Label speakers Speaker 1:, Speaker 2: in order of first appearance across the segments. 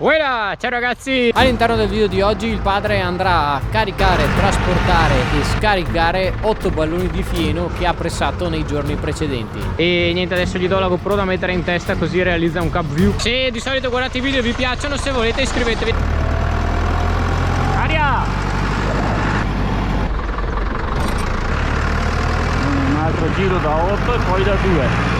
Speaker 1: Uela, ciao ragazzi! All'interno del video di oggi il padre andrà a caricare, trasportare e scaricare 8 balloni di fieno che ha pressato nei giorni precedenti. E niente, adesso gli do la GoPro da mettere in testa così realizza un cap view. Se di solito guardate i video e vi piacciono, se volete iscrivetevi. Aria!
Speaker 2: Un altro giro da 8 e poi da 2.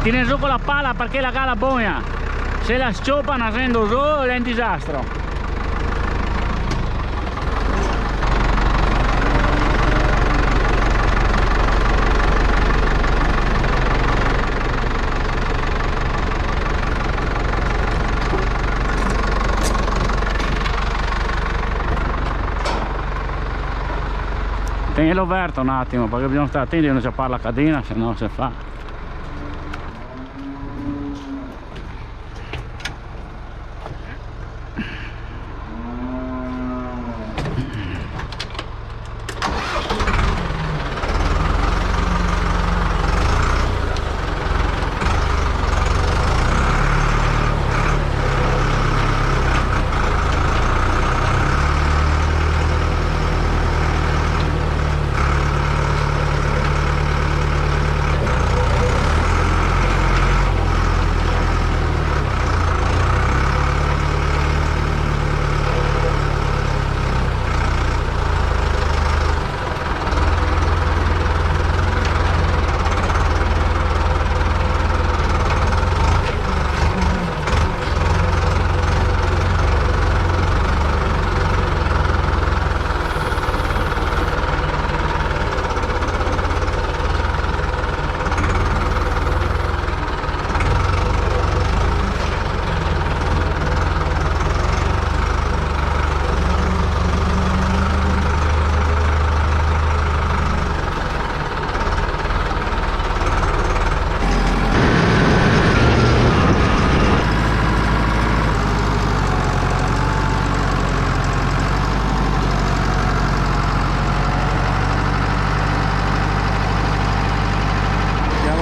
Speaker 2: tiene giù con la pala perché la gala buona. Se la scioppa nascendo giù è un disastro. Tenilo aperto un attimo perché bisogna stare attenti a non ciappare la cadena, se no si fa.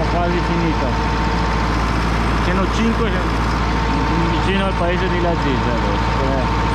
Speaker 2: Quasi finito. Sono 5 vicino al paese di Lazise adesso.